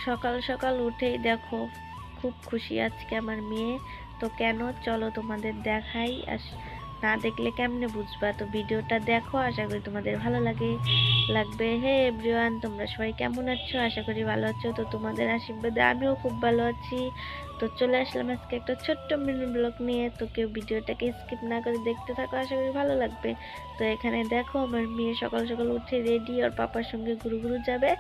সকাল সকাল উঠেই দেখো খুব খুশি আজকে আমার মেয়ে। তো কেন চলো তোমাদের দেখাই। না দেখলে কেমনে বুঝবা, তো ভিডিওটা দেখো, আশা করি তোমাদের ভালো লাগবে। হে এভরিওয়ান, তোমরা সবাই কেমন আছো? আশা করি ভালো আছো। তো তোমাদের আশীর্বাদে আমিও খুব ভালো আছি। তো চলে আসলাম আজকে একটা ছোট্ট মিনি ব্লগ নিয়ে। তো কেউ ভিডিওটাকে স্কিপ না করে দেখতে থাকো, আশা করি ভালো লাগবে। তো এখানে দেখো আমার মেয়ে সকাল সকাল উঠে রেডি, ওর পাপার সঙ্গে ঘুরু যাবে।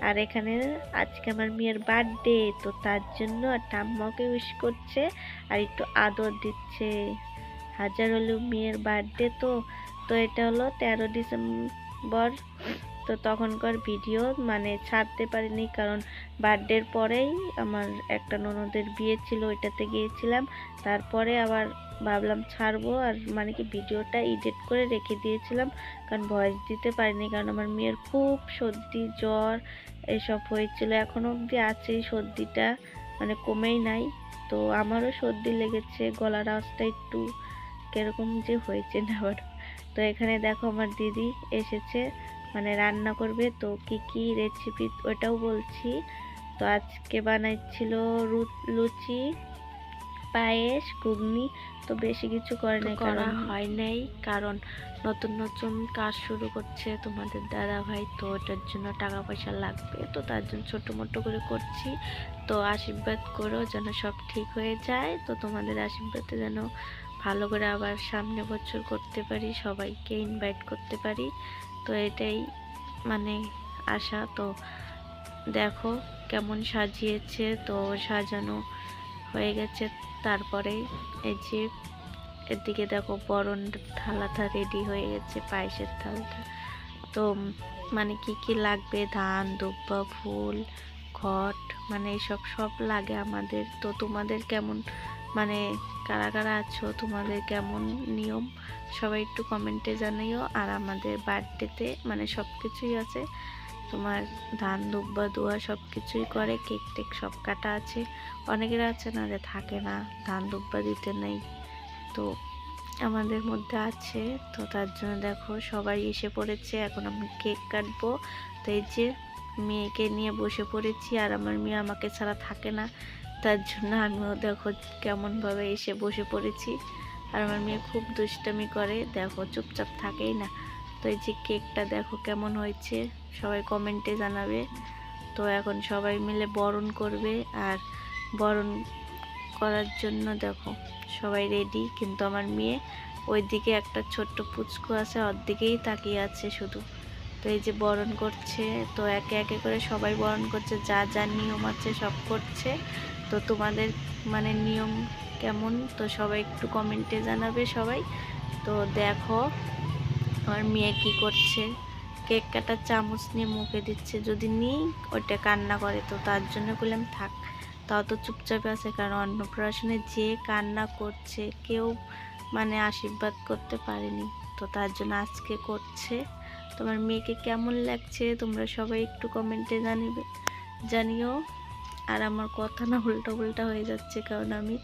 আর এখানে আজকে আমার মেয়ের বার্থডে, তো তার জন্য আর ঠাম্মাকে উইশ করছে আর একটু আদর দিচ্ছে। হাজার হলেও মেয়ের বার্থডে তো। তো এটা হলো 13 ডিসেম্বর। তো তখনকার ভিডিও মানে ছাড়তে পারিনি, কারণ বার্থডের পরেই আমার একটা ননদের বিয়ে ছিল, ওইটাতে গিয়েছিলাম। তারপরে আবার ভাবলাম ছাড়বো, আর মানে কি ভিডিওটা এডিট করে রেখে দিয়েছিলাম, কারণ ভয়েস দিতে পারিনি, কারণ আমার মেয়ের খুব সর্দি জ্বর এসব হয়েছিল। এখনো অবধি আছে সর্দিটা, মানে কমেই নাই। তো আমারও সর্দি লেগেছে, গলার আওয়াজটা একটু কিরকম যে হয়েছে না আবার। তো এখানে দেখো আমার দিদি এসেছে, মানে রান্না করবে। তো কি কি রেসিপি ওটাও বলছি। তো আজকে বানাইছিল লুচি, পায়েস, ঘুগনি। তো বেশি কিছু করে নাই, করা হয় নাই, কারণ নতুন নতুন কাজ শুরু করছে তোমাদের দাদা ভাই, তো ওটার জন্য টাকা পয়সা লাগবে, তো তার জন্য ছোট মোটো করে করছি। তো আশীর্বাদ করো যেন সব ঠিক হয়ে যায়। তো তোমাদের আশীর্বাদে যেন ভালো করে আবার সামনে বছর করতে পারি, সবাইকে ইনভাইট করতে পারি। তো এটাই মানে আশা। তো দেখো কেমন সাজিয়েছে, তো সাজানো হয়ে গেছে। তারপরে এই যে এদিকে দেখো বরণ থালাটা রেডি হয়ে গেছে, পায়েসের থালাটা। তো মানে কি কি লাগবে, ধান, দুব্বা, ফুল, ঘট, মানে এইসব সব লাগে আমাদের। তো তোমাদের কেমন, মানে কারা কারা আছো, তোমাদের কেমন নিয়ম, সবাই একটু কমেন্টে জানাইও। আর আমাদের বার্থডেতে মানে সব কিছুই আছে, তোমার ধান দুব্বা দোয়া সব কিছুই করে, কেক টেক সব কাটা আছে। অনেকের আছে না যে থাকে না, ধান দুব্বা দিতে নেই, তো আমাদের মধ্যে আছে। তো তার জন্য দেখো সবাই এসে পড়েছে, এখন আমি কেক কাটবো। তো এই যে মেয়েকে নিয়ে বসে পড়েছি, আর আমার মেয়ে আমাকে ছাড়া থাকে না, তার জন্য আমিও দেখো কেমনভাবে এসে বসে পড়েছি। আর আমার মেয়ে খুব দুষ্টামি করে, দেখো চুপচাপ থাকেই না। তো এই যে কেকটা দেখো কেমন হয়েছে, সবাই কমেন্টে জানাবে। তো এখন সবাই মিলে বরণ করবে, আর বরণ করার জন্য দেখো সবাই রেডি, কিন্তু আমার মেয়ে ওইদিকে একটা ছোট্ট পুচকু আছে, ওর দিকেই তাকিয়ে আছে শুধু। তো এই যে বরণ করছে, তো একে একে করে সবাই বরণ করছে, যা যা নিয়ম আছে সব করছে। তো তোমাদের মানে নিয়ম কেমন, তো সবাই একটু কমেন্টে জানাবে সবাই। তো দেখো আমার মেয়ে কি করছে, কেক কাটার চামচ নিয়ে মুখে দিচ্ছে, যদি নিই ওইটা কান্না করে। তো তার জন্য বললাম থাক, তাও তো চুপচাপ আছে, কারণ অন্নপ্রাশনে যে কান্না করছে কেউ মানে আশীর্বাদ করতে পারেনি, তো তার জন্য আজকে করছে। তোমার মেয়েকে কেমন লাগছে তোমরা সবাই একটু কমেন্টে জানিও। আর আমার কথা না উল্টা উল্টা হয়ে যাচ্ছে, কারণ আমি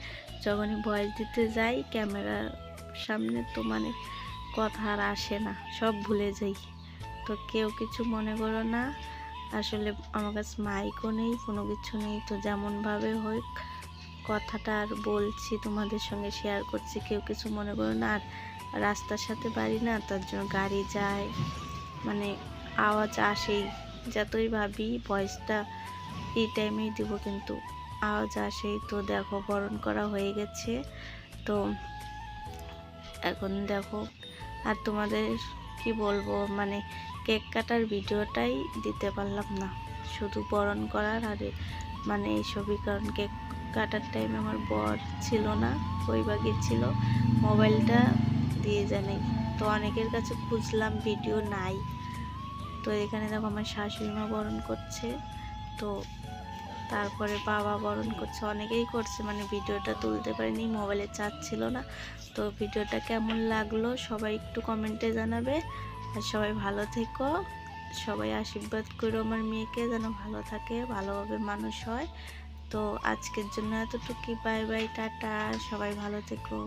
যখনই ভয়েস দিতে যাই ক্যামেরার সামনে, তো মানে কথা আর আসে না, সব ভুলে যাই। তো কেউ কিছু মনে করো না, আসলে আমার কাছে মাইকও নেই, কোনো কিছু নেই। তো যেমনভাবে হোক কথাটা আর বলছি, তোমাদের সঙ্গে শেয়ার করছি, কেউ কিছু মনে করো না। আর রাস্তার সাথে বাড়ি না, তার জন্য গাড়ি যায়, মানে আওয়াজ আসেই, যতই ভাবি ভয়েসটা এই টাইমেই দিব, কিন্তু আওয়াজ আসেই। তো দেখো বরণ করা হয়ে গেছে। তো এখন দেখো, আর তোমাদের কি বলবো, মানে কেক কাটার ভিডিওটাই দিতে পারলাম না, শুধু বরণ করার আরে মানে এইসবই, কারণ কেক কাটার টাইমে আমার বর ছিল না, কইবা গেছিল, মোবাইলটা দিয়ে জানি। তো অনেকের কাছে খুঁজলাম, ভিডিও নাই। তো এখানে দেখো আমার শাশুড়ি মা বরণ করছে, তো তারপরে বাবা বরণ করছে, অনেকেই করছে, মানে ভিডিওটা তুলতে পারিনি, মোবাইলে চার্জ ছিল না। তো ভিডিওটা কেমন লাগলো সবাই একটু কমেন্টে জানাবে। আর সবাই ভালো থেকো, সবাই আশীর্বাদ করো আমার মেয়েকে যেন ভালো থাকে, ভালোভাবে মানুষ হয়। তো আজকের জন্য এতটুকুই, বাই বাই, টাটা, সবাই ভালো থেকো।